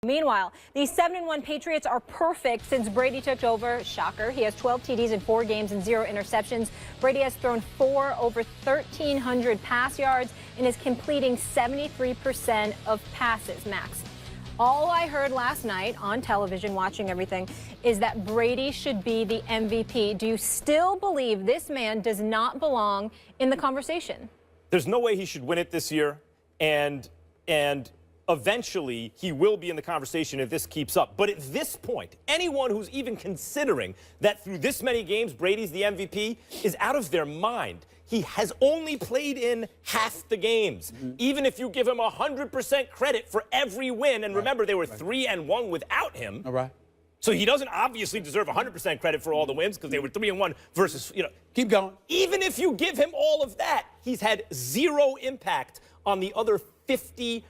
Meanwhile, the 7-1 Patriots are perfect since Brady took over. Shocker. He has 12 TDs in 4 games and 0 interceptions. Brady has thrown 4 over 1,300 pass yards and is completing 73% of passes, Max. All I heard last night on television, watching everything, is that Brady should be the MVP. Do you still believe this man does not belong in the conversation? There's no way he should win it this year, and eventually he will be in the conversation if this keeps up. But at this point, anyone who's even considering that through this many games Brady's the MVP is out of their mind. He has only played in half the games. Even if you give him 100% credit for every win, and remember they were 3-1 without him. All right. So he doesn't obviously deserve 100% credit for all the wins because they were 3-1 versus, Keep going. Even if you give him all of that, he's had 0 impact on the other 50%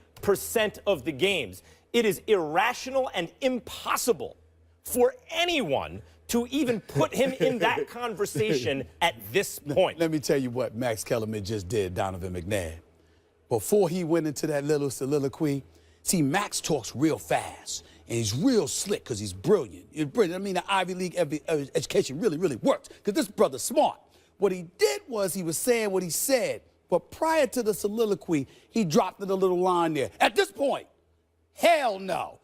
of the games. It is irrational and impossible for anyone to even put him in that conversation at this point. Let me tell you what Max Kellerman just did, Donovan McNabb. Before he went into that little soliloquy, see, Max talks real fast, and he's real slick because he's brilliant. He's brilliant. I mean, the Ivy League education really, really works because this brother's smart. What he did was he was saying what he said, but prior to the soliloquy, he dropped in a little line there. At this point, hell no.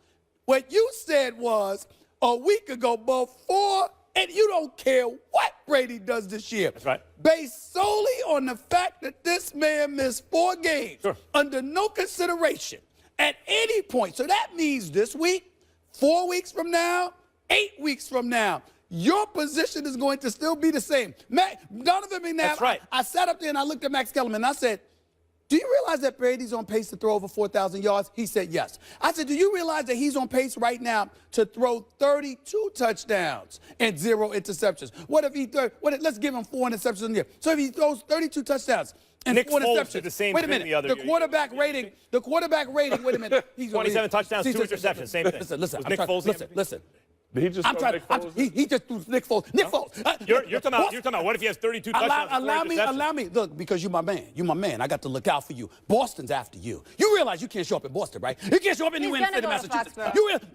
What you said was a week ago before, and you don't care what Brady does this year. That's right. Based solely on the fact that this man missed 4 games under no consideration at any point. So that means this week, 4 weeks from now, 8 weeks from now, your position is going to still be the same. Donovan McNabb, That's right. I sat up there and I looked at Max Kellerman and I said, do you realize that Brady's on pace to throw over 4,000 yards? He said yes. I said, do you realize that he's on pace right now to throw 32 touchdowns and 0 interceptions? What if he let's give him 4 interceptions in the year. So if he throws 32 touchdowns and Nick 4 Foles interceptions. did the same wait a thing minute. the other year. Quarterback rating, wait a minute. 27 touchdowns, 2 interceptions, same thing. Listen, Was Nick Foles the MVP? listen. Did he just throw Nick Foles? He just threw Nick Foles. Nick Foles. You're talking about what if he has 32 touchdowns and 4 interceptions? Allow me. Look, because you're my man. You're my man. I got to look out for you. Boston's after you. You realize you can't show up in Boston, right? You can't show up anywhere in the state of Massachusetts.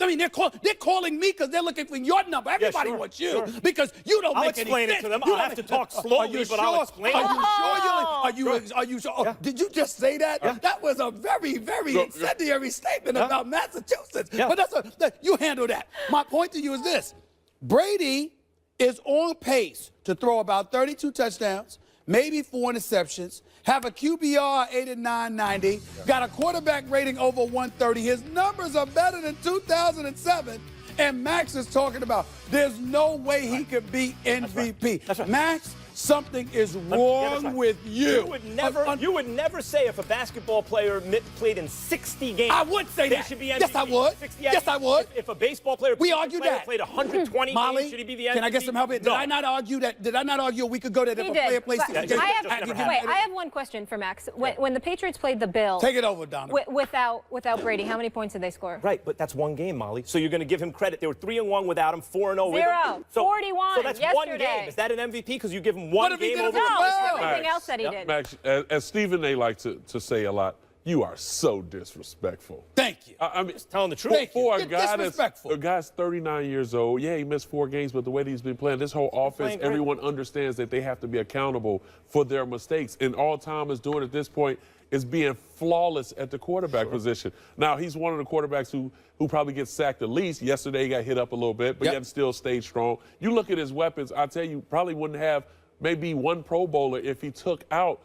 I mean, they're calling me because they're looking for your number. Everybody wants you because you don't make any sense. I'll explain it to them. I'll have to talk slowly, but I'll explain it. Are you sure? Did you just say that? That was a very, very incendiary statement about Massachusetts. But you handle that. My point to you is this. Brady is on pace to throw about 32 touchdowns, maybe 4 interceptions, have a QBR 8990, got a quarterback rating over 130. His numbers are better than 2007. And Max is talking about there's no way he could be MVP. That's right. Max, something is wrong with you. You would never say if a basketball player played in 60 games. I would say that. He should be MVP. Yes, I would. 60, yes, I would. If a baseball player played 120 Molly, games, should he be the MVP? Can I get some help here? Did I not argue that? Did I not argue a week ago that if a player plays 60 games? I have one question for Max. When the Patriots played the Bills, take it over, Donovan. Without Brady, how many points did they score? Right, but that's 1 game, Molly. So you're going to give him credit. They were 3-1 without him, 4-0 with him. 0, 41 So that's yesterday. 1 game. Is that an MVP? Because you give him 1 game over No, the it's everything else that he did. Max, as Stephen A. likes to say a lot, you are so disrespectful. Thank you. I mean, just telling the truth. For a You're guy disrespectful. a guy's 39 years old, yeah, he missed 4 games, but the way that he's been playing, this whole offense, everyone understands that they have to be accountable for their mistakes. And all Tom is doing at this point is being flawless at the quarterback position. Now, he's one of the quarterbacks who probably gets sacked the least. Yesterday, he got hit up a little bit, but yet still stayed strong. You look at his weapons, I tell you, probably wouldn't have maybe 1 Pro Bowler if he took out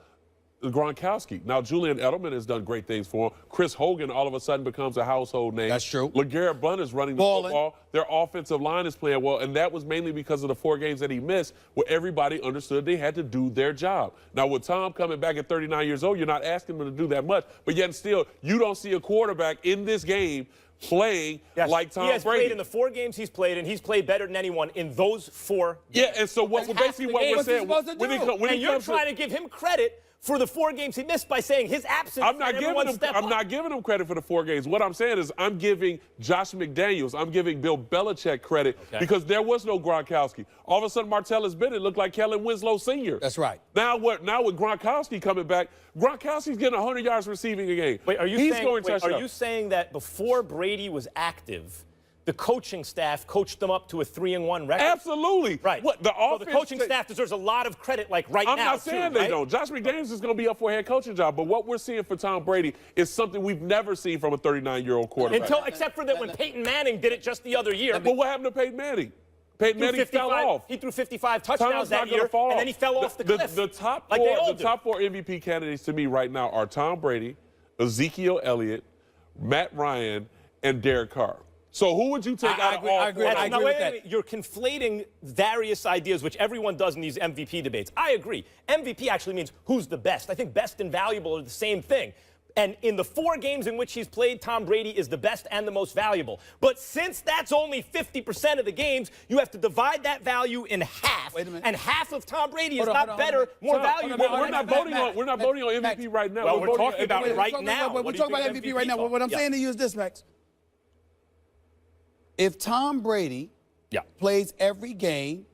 Gronkowski. Now, Julian Edelman has done great things for him. Chris Hogan all of a sudden becomes a household name. That's true. LeGarrette Blount is running the football. Their offensive line is playing well, and that was mainly because of the 4 games that he missed where everybody understood they had to do their job. Now, with Tom coming back at 39 years old, you're not asking him to do that much, but yet still, you don't see a quarterback in this game playing like Tom Brady. He has played in the 4 games he's played, and he's played better than anyone in those 4 games. Yeah, and so basically what we're saying, and you're trying to give him credit for the 4 games he missed by saying his absence. I'm not giving him credit for the 4 games. What I'm saying is I'm giving Josh McDaniels, I'm giving Bill Belichick credit because there was no Gronkowski. All of a sudden, Martellus Bennett looked like Kellen Winslow Sr. That's right. Now with Gronkowski coming back, Gronkowski's getting 100 yards receiving a game. Wait, are you saying that before Brady was active, the coaching staff coached them up to a 3-1 record? Absolutely. Right. The coaching staff deserves a lot of credit, like now. I'm not saying they don't. Josh McDaniels is going to be up for a head coaching job, but what we're seeing for Tom Brady is something we've never seen from a 39-year-old quarterback. Except for that when Peyton Manning did it just the other year. But what happened to Peyton Manning? Peyton Manning fell off. He threw 55 touchdowns that year, and then he fell off the cliff. The top four MVP candidates to me right now are Tom Brady, Ezekiel Elliott, Matt Ryan, and Derek Carr. So who would you take out of all four? I agree with that. You're conflating various ideas, which everyone does in these MVP debates. I agree. MVP actually means who's the best. I think best and valuable are the same thing. And in the 4 games in which he's played, Tom Brady is the best and the most valuable. But since that's only 50% of the games, you have to divide that value in half. Wait a minute. And half of Tom Brady is not better, more valuable. We're not voting on MVP right now. Well, we're talking about right now. We're talking about MVP right now. What I'm saying to you is this, Max. If Tom Brady plays every game,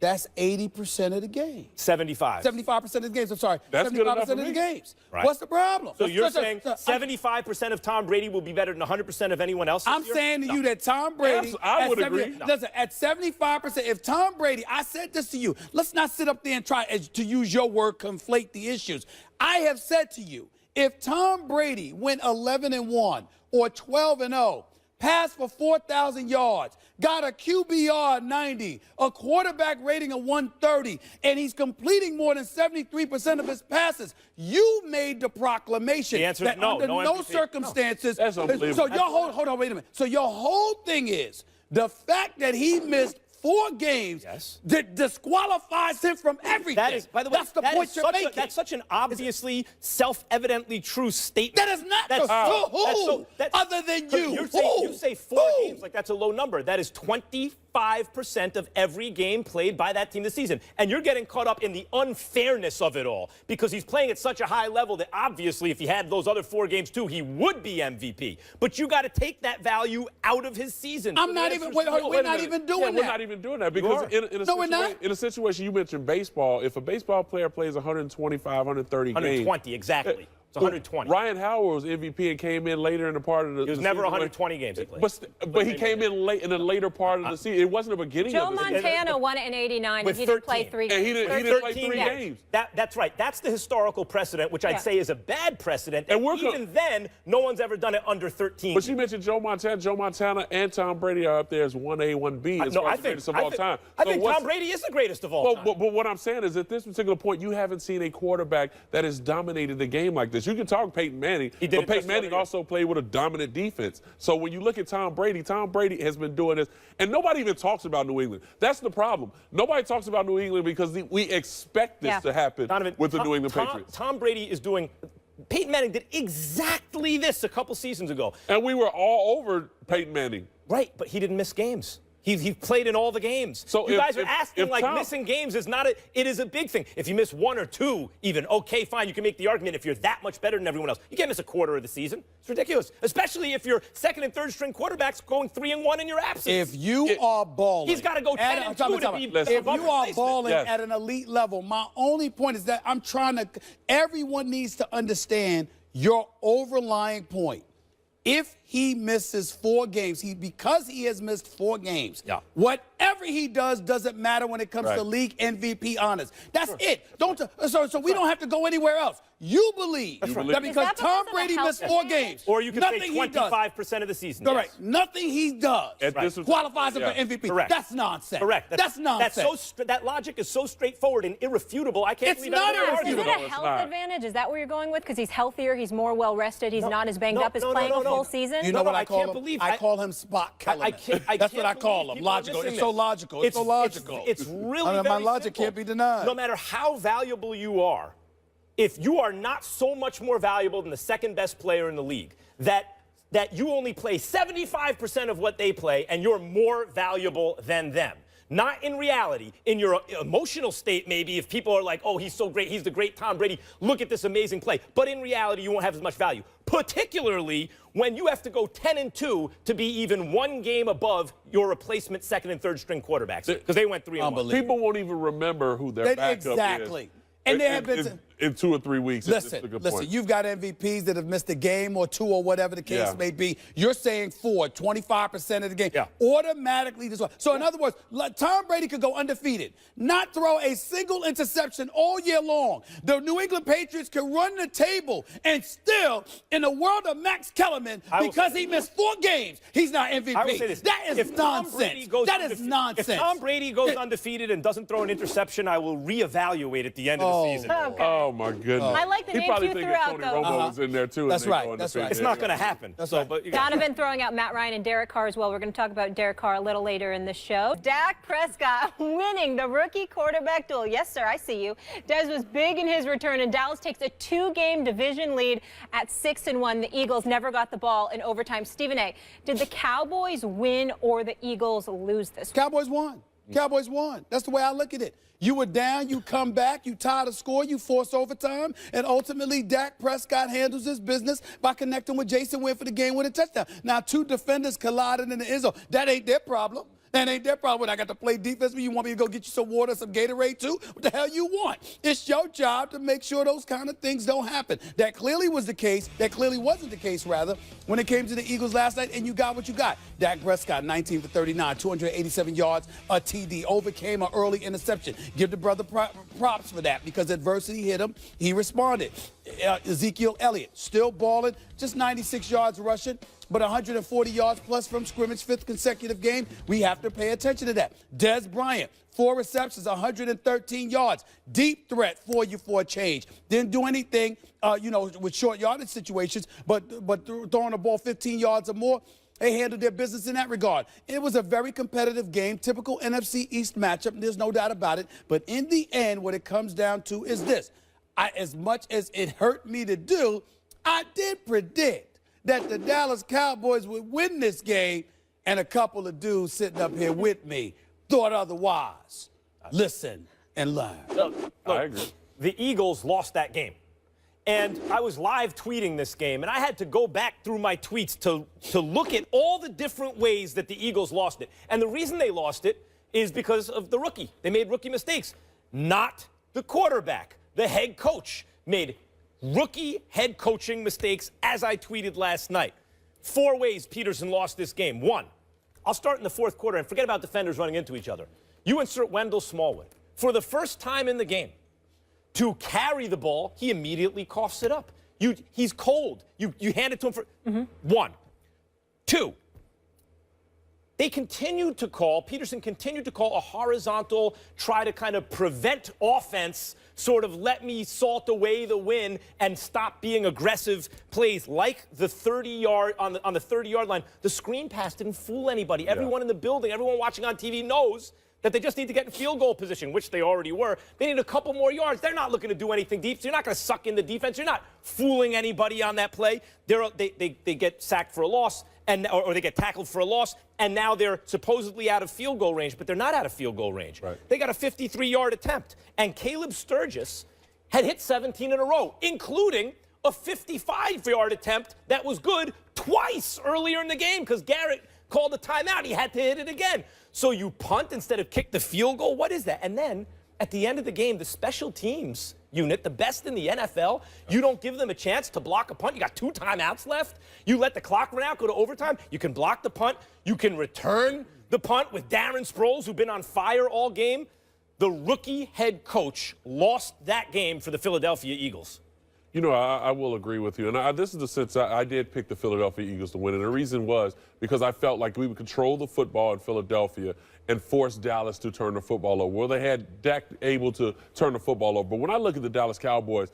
that's 80% of the games. 75. 75% of the games. I'm sorry. That's 75% of the games. Right. What's the problem? So you're saying 75% of Tom Brady will be better than 100% of anyone else? I'm saying to you that Tom Brady. I would agree. Listen, at 75%, if Tom Brady, I said this to you, let's not sit up there and try, to use your word, conflate the issues. I have said to you, if Tom Brady went 11-1 or 12-0, passed for 4,000 yards, got a QBR 90, a quarterback rating of 130, and he's completing more than 73% of his passes. You made the proclamation the answer that is no, under no MVP. circumstances. That's unbelievable. So hold on, wait a minute. So your whole thing is the fact that he missed 4 games that disqualifies him from everything. That is, by the way, that's the point you're making. That's such an obviously, self-evidently true statement. That is not to who? Other than you. You say 4 games like that's a low number. That is 25% of every game played by that team this season. And you're getting caught up in the unfairness of it all because he's playing at such a high level that obviously if he had those other 4 games too, he would be MVP. But you got to take that value out of his season. We're not even doing that. We're not even doing that because in a situation you mentioned baseball, if a baseball player plays 125, 130 games. 120, exactly. It's 120. Ryan Howard was MVP and came in later in the part of the season. It was never 120 games he played. But he came in late in the later part of the season. It wasn't the beginning of the season. Joe Montana won it in '89 and he didn't play 3 games. And he didn't play 3 games. That's right. That's the historical precedent, which I'd say is a bad precedent. And even then, no one's ever done it under 13. But you mentioned Joe Montana. Joe Montana and Tom Brady are up there as 1A, 1B as far as the greatest of all time. I think Tom Brady is the greatest of all time. But what I'm saying is at this particular point, you haven't seen a quarterback that has dominated the game like this. You can talk Peyton Manning, but Peyton Manning also played with a dominant defense. So when you look at Tom Brady has been doing this, and nobody even talks about New England. That's the problem. Nobody talks about New England because we expect this to happen with the New England Patriots. Tom Brady is doing. Peyton Manning did exactly this a couple seasons ago. And we were all over Peyton Manning. Right, but he didn't miss games. He played in all the games. So you guys are asking like missing games is not it is a big thing. If you miss 1 or 2, even, okay, fine, you can make the argument if you're that much better than everyone else. You can't miss a quarter of the season. It's ridiculous, especially if your second and third string quarterbacks going 3-1 in your absence. If you are balling, he's got to go 10-2 to be. If you are balling at an elite level, my only point is that I'm trying to. Everyone needs to understand your overlying point. If he misses 4 games, because he has missed 4 games, whatever he does doesn't matter when it comes to league MVP honors. That's it. So we don't have to go anywhere else. You believe that because Tom Brady missed 4 games, or you can say 25% of the season. Correct. Nothing he does qualifies him for MVP. Correct. That's nonsense. Correct. That's nonsense. That logic is so straightforward and irrefutable. I can't believe not Is irrefutable. it a health advantage? Is that where you're going with? Because he's healthier, he's more well rested, he's not as banged up as playing a full season. You know what I call him? I call him Spot Kellerman. That's what I call him. Logical. It's so logical. It's so logical. It's really my logic can't be denied. No matter how valuable you are, if you are not so much more valuable than the second best player in the league, that you only play 75% of what they play and you're more valuable than them. Not in reality. In your emotional state, maybe, if people are like, oh, he's so great, he's the great Tom Brady, look at this amazing play. But in reality, you won't have as much value, particularly when you have to go 10-2 to be even one game above your replacement second and third string quarterbacks, because they went 3-1. People won't even remember who their backup is. Exactly. And there have been in 2 or 3 weeks. Listen, you've got MVPs that have missed a game or two or whatever the case may be. You're saying 25% of the game. Automatically this one. So in other words, Tom Brady could go undefeated, not throw a single interception all year long. The New England Patriots can run the table, and still, in the world of Max Kellerman, because he missed 4 games, he's not MVP. I will say this. That is nonsense. That is nonsense. If Tom Brady goes undefeated and doesn't throw an interception, I will reevaluate at the end of the season. Oh, my goodness. I like the names you threw out, Tony Romo was in there, too. That's right. That's right. It's not going to happen. Donovan throwing out Matt Ryan and Derek Carr as well. We're going to talk about Derek Carr a little later in the show. Dak Prescott winning the rookie quarterback duel. Yes, sir, I see you. Dez was big in his return, and Dallas takes a 2-game division lead at 6-1. The Eagles never got the ball in overtime. Stephen A., did the Cowboys win or the Eagles lose this? Cowboys won. Cowboys won. That's the way I look at it. You were down, you come back, you tie the score, you force overtime, and ultimately Dak Prescott handles his business by connecting with Jason Wynn for the game-winning touchdown. Now, 2 defenders collided in the end zone. That ain't their problem. That ain't their problem. When I got to play defense, you want me to go get you some water, some Gatorade too? What the hell you want? It's your job to make sure those kind of things don't happen. That clearly was the case. That clearly wasn't the case, rather, when it came to the Eagles last night, and you got what you got. Dak Prescott, 19 for 39, 287 yards, a TD, overcame an early interception. Give the brother props for that, because adversity hit him. He responded. Ezekiel Elliott, still balling, just 96 yards rushing, but 140 yards plus from scrimmage, 5th consecutive game. We have to pay attention to that. Dez Bryant, 4 receptions, 113 yards. Deep threat for you for a change. Didn't do anything, with short yardage situations, but throwing the ball 15 yards or more, they handled their business in that regard. It was a very competitive game, typical NFC East matchup, there's no doubt about it. But in the end, what it comes down to is this. As much as it hurt me to do, I did predict that the Dallas Cowboys would win this game, and a couple of dudes sitting up here with me thought otherwise. Listen and learn. Look, I agree. The Eagles lost that game. And I was live tweeting this game, and I had to go back through my tweets to look at all the different ways that the Eagles lost it. And the reason they lost it is because of the rookie. They made rookie mistakes, not the quarterback. The head coach made rookie head coaching mistakes, as I tweeted last night. 4 ways Peterson lost this game. 1, I'll start in the 4th quarter, and forget about defenders running into each other. You insert Wendell Smallwood. For the first time in the game, to carry the ball, he immediately coughs it up. He's cold. You hand it to him for 1. 2, Peterson continued to call a horizontal, try to kind of prevent offense, sort of let me salt away the win and stop being aggressive plays like the 30-yard, on the 30-yard line. The screen pass didn't fool anybody. Everyone in the building, everyone watching on TV knows that they just need to get in field goal position, which they already were. They need a couple more yards. They're not looking to do anything deep. So you're not going to suck in the defense. You're not fooling anybody on that play. They get sacked for a loss, or they get tackled for a loss, and now they're supposedly out of field goal range, but they're not out of field goal range. Right. They got a 53-yard attempt, and Caleb Sturgis had hit 17 in a row, including a 55-yard attempt that was good twice earlier in the game because Garrett called a timeout. He had to hit it again. So you punt instead of kick the field goal? What is that? And then at the end of the game, the special teams unit, the best in the NFL, you don't give them a chance to block a punt. You got 2 timeouts left. You let the clock run out, go to overtime. You can block the punt. You can return the punt with Darren Sproles, who's been on fire all game. The rookie head coach lost that game for the Philadelphia Eagles. You know, I will agree with you. And this is the sense I did pick the Philadelphia Eagles to win. And the reason was because I felt like we would control the football in Philadelphia and force Dallas to turn the football over. Well, they had Dak able to turn the football over. But when I look at the Dallas Cowboys,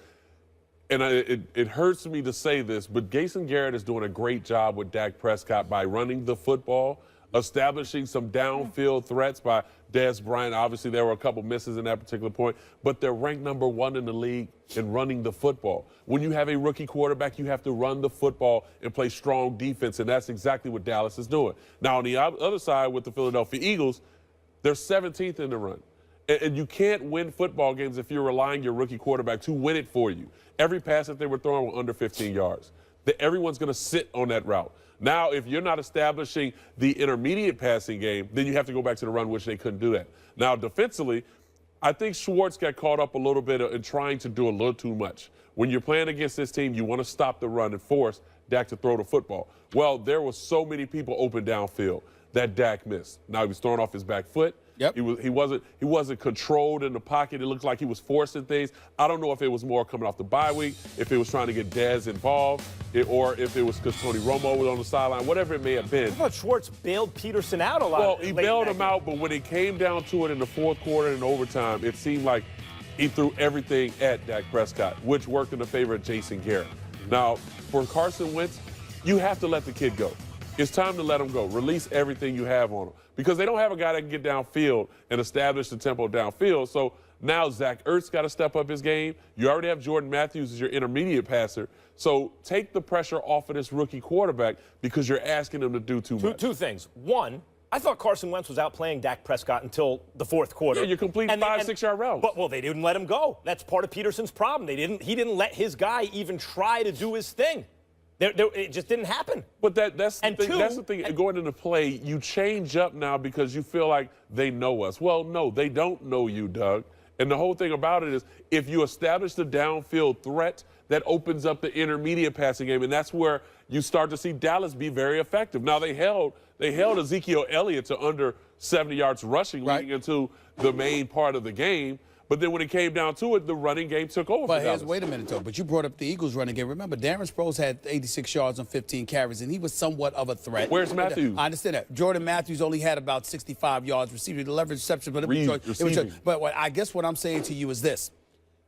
and it hurts me to say this, but Jason Garrett is doing a great job with Dak Prescott by running the football, establishing some downfield threats by Dez Bryant. Obviously, there were a couple misses in that particular point, but they're ranked number 1 in the league in running the football. When you have a rookie quarterback, you have to run the football and play strong defense, and that's exactly what Dallas is doing. Now, on the other side with the Philadelphia Eagles, They're 17th in the run. And you can't win football games if you're relying on your rookie quarterback to win it for you. Every pass that they were throwing were under 15 yards. Everyone's going to sit on that route. Now, if you're not establishing the intermediate passing game, then you have to go back to the run, which they couldn't do that. Now, defensively, I think Schwartz got caught up a little bit in trying to do a little too much. When you're playing against this team, you want to stop the run and force Dak to throw the football. Well, there were so many people open downfield that Dak missed. Now, he was throwing off his back foot. Yep. He wasn't controlled in the pocket. It looked like he was forcing things. I don't know if it was more coming off the bye week, if it was trying to get Dez involved, or if it was because Tony Romo was on the sideline, whatever it may have been. I thought Schwartz bailed Peterson out a lot. Well, he bailed him out, but when it came down to it in the fourth quarter and overtime, it seemed like he threw everything at Dak Prescott, which worked in the favor of Jason Garrett. Now, for Carson Wentz, you have to let the kid go. It's time to let him go. Release everything you have on him. Because they don't have a guy that can get downfield and establish the tempo downfield. So now Zach Ertz got to step up his game. You already have Jordan Matthews as your intermediate passer. So take the pressure off of this rookie quarterback because you're asking him to do too much. Two things. One, I thought Carson Wentz was outplaying Dak Prescott until the fourth quarter. Yeah, you're completing 5-6-yard routes. But they didn't let him go. That's part of Peterson's problem. He didn't let his guy even try to do his thing. It just didn't happen. But that's the thing. Going into play, you change up now because you feel like they know us. Well, no, they don't know you, Doug. And the whole thing about it is if you establish the downfield threat, that opens up the intermediate passing game, and that's where you start to see Dallas be very effective. Now, they held Ezekiel Elliott to under 70 yards rushing leading into the main part of the game. But then when it came down to it, the running game took over for Dallas. Wait a minute, though. But you brought up the Eagles running game. Remember, Darren Sproles had 86 yards on 15 carries, and he was somewhat of a threat. Where's Matthews? I understand that. Jordan Matthews only had about 65 yards receiving, 11 receptions. But I guess what I'm saying to you is this.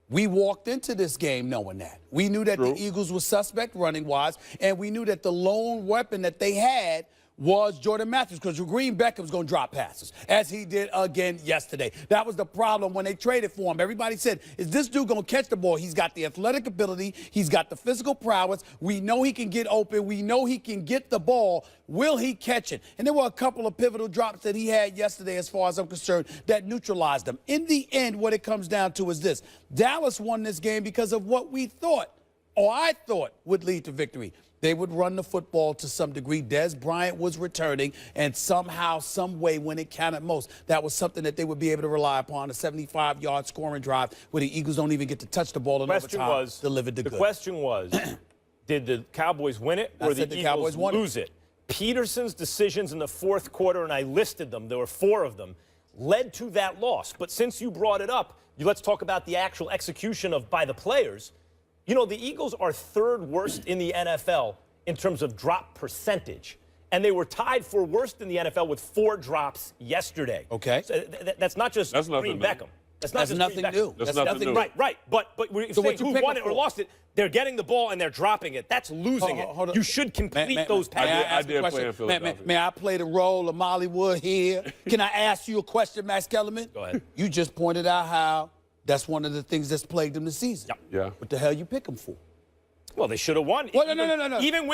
We walked into this game knowing that. We knew that the Eagles were suspect running-wise, and we knew that the lone weapon that they had was Jordan Matthews, because Green Beckham's going to drop passes, as he did again yesterday. That was the problem when they traded for him. Everybody said, is this dude going to catch the ball? He's got the athletic ability. He's got the physical prowess. We know he can get open. We know he can get the ball. Will he catch it? And there were a couple of pivotal drops that he had yesterday, as far as I'm concerned, that neutralized him. In the end, what it comes down to is this. Dallas won this game because of what we thought, or I thought, would lead to victory. They would run the football to some degree. Dez Bryant was returning, and somehow, some way, when it counted most, that was something that they would be able to rely upon, a 75-yard scoring drive where the Eagles don't even get to touch the ball in overtime, delivered the good. The question was, did the Cowboys win it or the Eagles lose it? Peterson's decisions in the fourth quarter, and I listed them, there were 4 of them, led to that loss. But since you brought it up, let's talk about the actual execution by the players. You know, the Eagles are 3rd worst in the NFL in terms of drop percentage. And they were tied for worst in the NFL with 4 drops yesterday. Okay. So that's not just Green Beckham. That's nothing new. That's nothing new. Right. But if so saying who won it or lost it, they're getting the ball and they're dropping it. That's losing it. You should complete those passes. May I play the role of Molly Wood here? Can I ask you a question, Max Kellerman? Go ahead. You just pointed out how that's one of the things that's plagued them this season. Yeah. What the hell you pick them for? Well, they should have won. Well, no. Even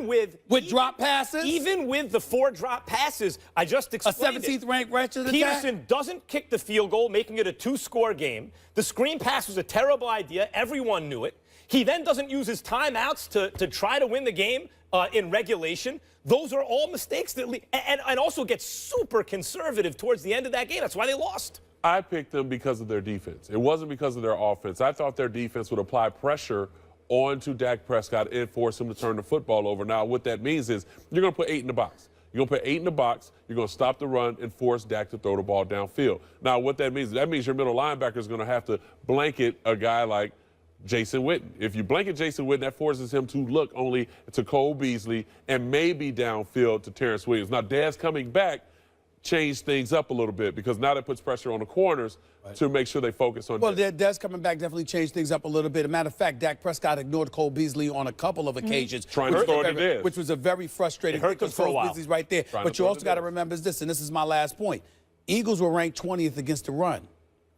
with drop passes? Even with the 4 drop passes, I just explained a 17th ranked Ratchet Peterson doesn't kick the field goal, making it a 2-score game. The screen pass was a terrible idea. Everyone knew it. He then doesn't use his timeouts to try to win the game in regulation. Those are all mistakes that and also get super conservative towards the end of that game. That's why they lost. I picked them because of their defense. It wasn't because of their offense. I thought their defense would apply pressure onto Dak Prescott and force him to turn the football over. Now, what that means is you're going to put 8 in the box. You're going to put 8 in the box. You're going to stop the run and force Dak to throw the ball downfield. Now, what that means your middle linebacker is going to have to blanket a guy like Jason Witten. If you blanket Jason Witten, that forces him to look only to Cole Beasley and maybe downfield to Terrence Williams. Now, Dez coming back changed things up a little bit because now that puts pressure on the corners to make sure they focus on. Well, Dez coming back definitely changed things up a little bit. As a matter of fact, Dak Prescott ignored Cole Beasley on a couple of occasions, trying to throw it to Dez, which was a very frustrating thing because Cole Beasley's right there. But you also got to remember this, and this is my last point. Eagles were ranked 20th against the run.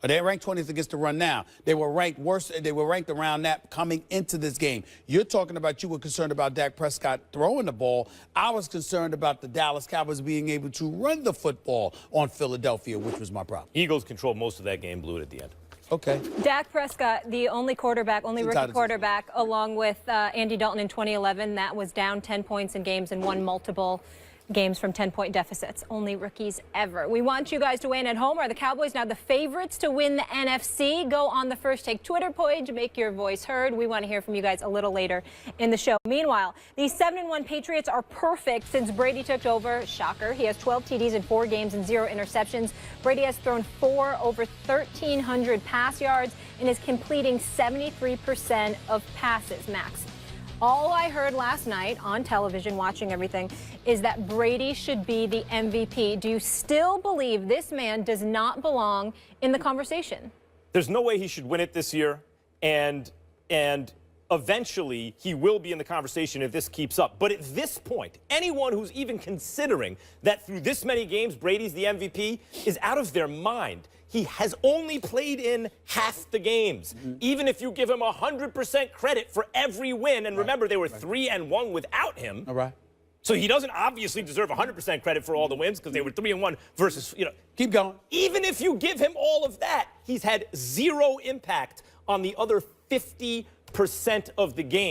They're ranked 20th against the run now. They were ranked worse. They were ranked around that coming into this game. You're talking about you were concerned about Dak Prescott throwing the ball. I was concerned about the Dallas Cowboys being able to run the football on Philadelphia, which was my problem. Eagles controlled most of that game, blew it at the end. Okay. Dak Prescott, the only rookie quarterback, along with Andy Dalton in 2011, that was down 10 points in games and won multiple games from 10-point deficits. Only rookies ever. We want you guys to weigh in at home. Are the Cowboys now the favorites to win the NFC? Go on the First Take Twitter page, make your voice heard. We want to hear from you guys a little later in the show. Meanwhile, these 7-1 Patriots are perfect since Brady took over. Shocker. He has 12 TDs in 4 games and 0 interceptions. Brady has thrown 4 over 1,300 pass yards and is completing 73% of passes. Max, all I heard last night on television, watching everything, is that Brady should be the MVP. Do you still believe this man does not belong in the conversation? There's no way he should win it this year, and eventually he will be in the conversation if this keeps up. But at this point, anyone who's even considering that through this many games Brady's the MVP is out of their mind. He has only played in half the games. Even if you give him 100% credit for every win, and remember they were 3-1 without him. All right. So he doesn't obviously deserve 100% credit for all the wins because they were 3-1 versus, Keep going. Even if you give him all of that, he's had 0 impact on the other 50% of the game.